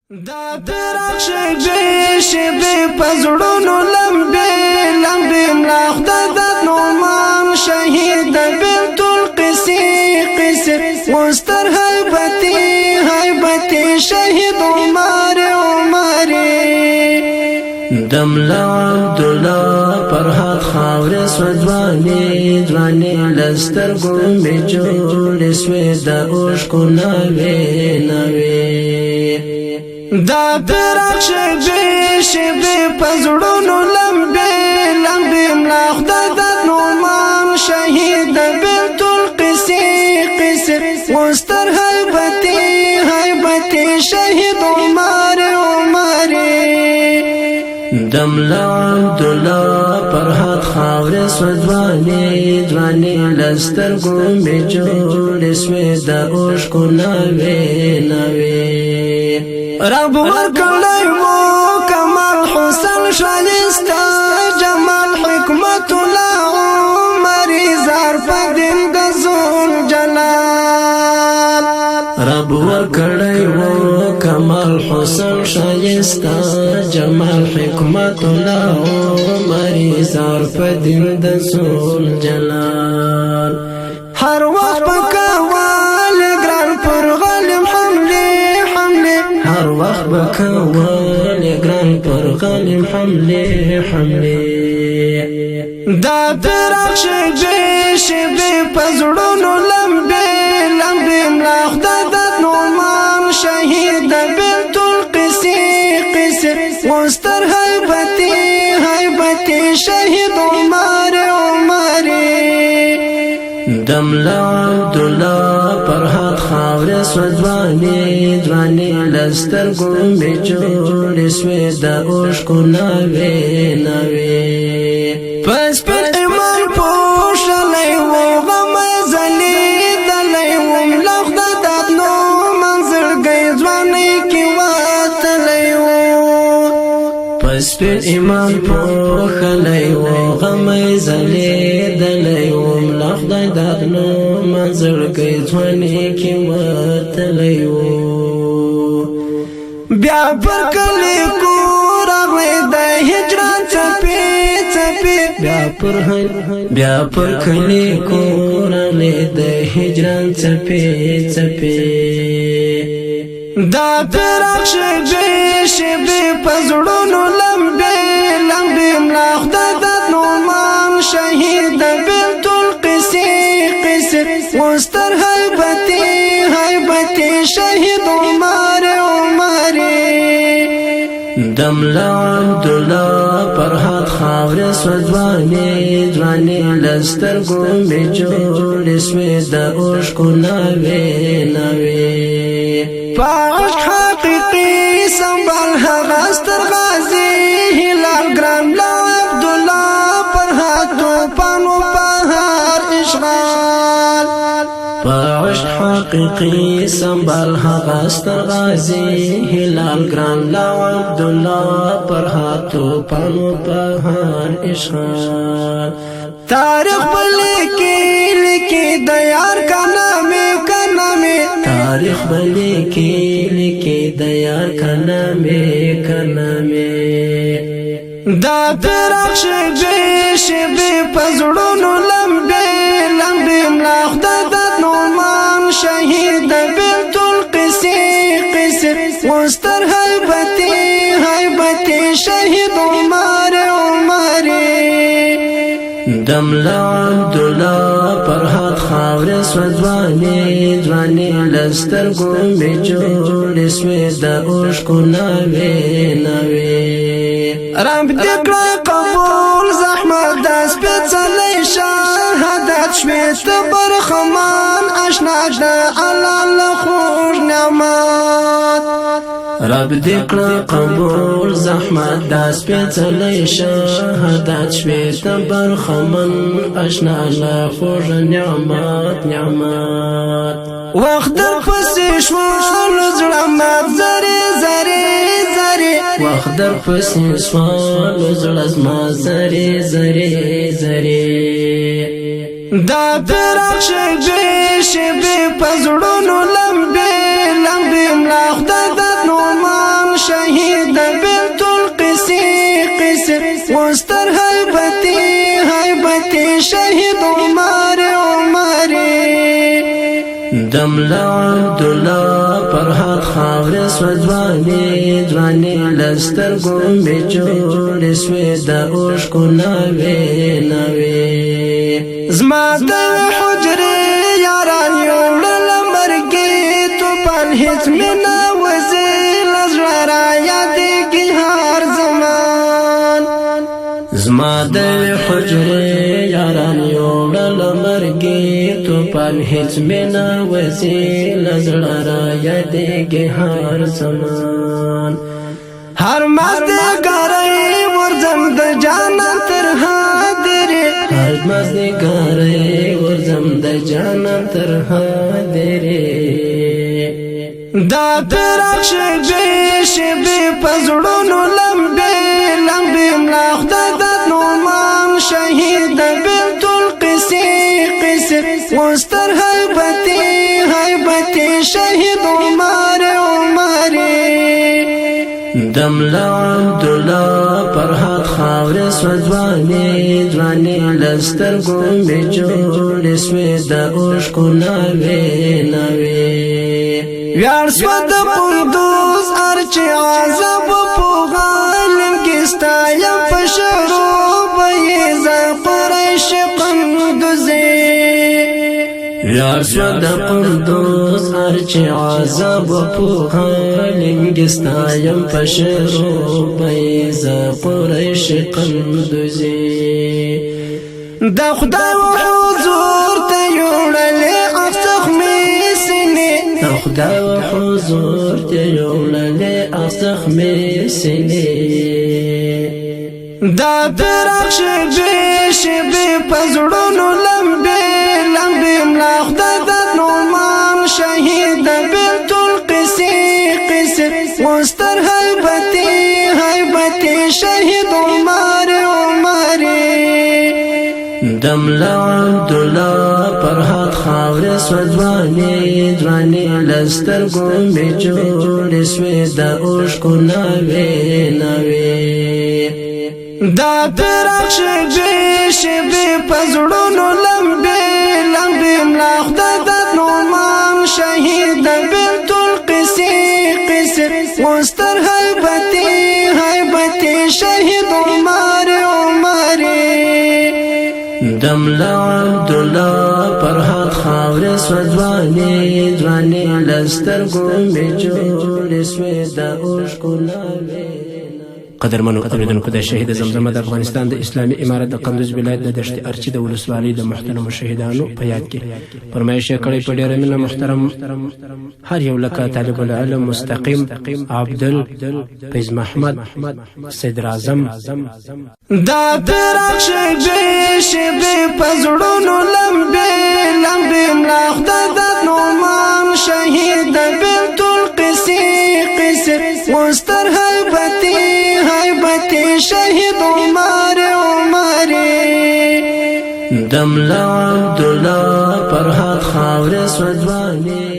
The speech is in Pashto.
دا پراخ شبه پزړونو لمبه ملاخ د نومان شهید بنت القسی مستر هیبتی شهید عمر دملا عبدالله فرحات خاور سوځواني لستر ګومې جوړ سوې د اوښکو ناوې دا پراخ شبه پزړونو لمبه ملاخ د نومان شهید بنت القسی مستر هیبتی شهید عمر دملا عبدالله فرحات خاور سوځواني لستر ګومې جوړ سوې د اوښکو ناوې رب ورکړی مو کمال حسن ښایسته جمال حکمت الله عمر زار په دین د زول جلال رب ورکړی مو کمال حسن ښایسته جمال حکمت الله عمر زار په دین د زول جلال هر وخت پکوال ګران پر غلم هر وخت بکوال ګران پر غلم حمله دا پراخ شبه پزړونو لمبه ملاخ د نومان شهید بنت القسی مستر هیبتی شهید عمر دملا عبدالله فرحات خاور سوځواني لستر ګومې جوړ سوې د اوښکو ناوې پس پر ایمان پوښلی و غم ځلیدلی وم لخ د دادنو منظرګۍ ځوانۍ کې وتلی و پس پر ایمان پوښلی و غم ځلیدلی وم لخ د دادنو منظرګۍ ځوانۍ کې وتلی و بیا پر کلی کور راغلی د هجران څپې بیا پر کلی کور راغلی د هجران څپې دا پراخ شبه پزړونو لمبه ملاخ د نومان شهید بنت القسی مستر هیبتی شهید عمر دملا عبدالله فرحات خاور سوځواني لستر ګومې جوړ سوې د اوښکو ناوې پاش حقیقي سنبال هغه ستر غازي هلال ګران لا عبدالله فرحات پانو بهار اشغال پاش حقیقي سنبال هغه ستر غازي هلال ګران لا عبدالله فرحات پانو بهار اشغال تاریخ بلیکی د یار کا نامه تاریخ بلیکی د یار کا نامه دا پراخ شبه پزړونو لمبه ملاخ د نومان شهید بنت القسی مستر هیبتی شهید عمر دملا عبدالله فرحات خاور سوځواني لستر ګومې جوړ سوې د اوښکو ناوې رب دې کړه قبول زحمت د سپېڅلې شهادت شوې ته برخمان اشنا د الله خوږ نعمت رب دې کړه قبول زحمت د سپېڅلې شهادت شوې ته برخمن اشنا له خوږ نعمت وخت در پسې شوال زړه مات زری وخت در پسې شوال زړه زما زری دا پراخ شبه پزړونو لمبه ملاخ د نومان دملا عبدالله فرحات خاور سوځواني ځواني لستر ګومې جوړې سوې د اوښکو ناوې ناوې زما د حجرې یاران یوړل مرګې توپان هېڅ مې نه وځي له زړه رایادېږي هر زمان زما د حجرې یاران یوړل مرګې توپان هېڅ مې نه وځي له زړه رایادېږي هر زمان هر مازدیګری ورځم د جانان تر هدیرې هر مازدیګری ورځم د جانان تر هدیرې دا پراخ شېبې شېبې په زړونو لمبې لمبې ملا خدای د نومان شهید بنت القسي قسي وستر هیبتي هیبتي شهید عمر دملا عبدالله فرحات خاور سوځواني ځواني لستر ګومې جوړې سوې د اوښکو ناوې ناوې ویاړ سوه د قدوس ارچې عذاب په غالم کې ستایم په شروع یې زه قریش قندوزې یار سوه د قندوز ارچې عذاب په غالم کې ستایم په شروع یې زه قریش قندوزې د خدای و حضور ته یوړلې افزخمې سینې د خدای و حضور ته یوړلې افزخمې سینې دا پراخ شېبې شېبې په زړونو لمبې لمبې ملا خدای د نومان شهید بنت القسي قسي وستر هیبتي هیبتي شهید عمر دملا عبدالله فرحات خاور سوځواني ځواني لستر ګومې جوړې سوې د اوښکو ناوې ناوې دا پراخ شېبې شېبې په زړونو لمبې لمبې ملا خدای د نومان شهید بنت القسي قسي وستر هیبتي هیبتي شهید عمر دملا عبدالله فرحات خاور سوځواني ځواني لستر ګومې جوړې سوې د اوښکو ناوې قدرمنو اوریدونکو د شهید زمزمه د افغانستان د اسلامي امارت د قندوز ولایت د دشت ارچي د ولسوالۍ د محترمو شهیدانو په یاد کې فرمایش یې کړی په ډېره مینه محترم هر یو لکه طالب العلم مستقیم عبدل فیض محمد صدر اعظم دا پراخ شېبې شېبې په زړونو لمبې لمبې ملا خدای د نومان شهید بنت القسي قسي وستر هیبتي هیبتي شهید عمر دملا عبدالله فرحات خاور سوځواني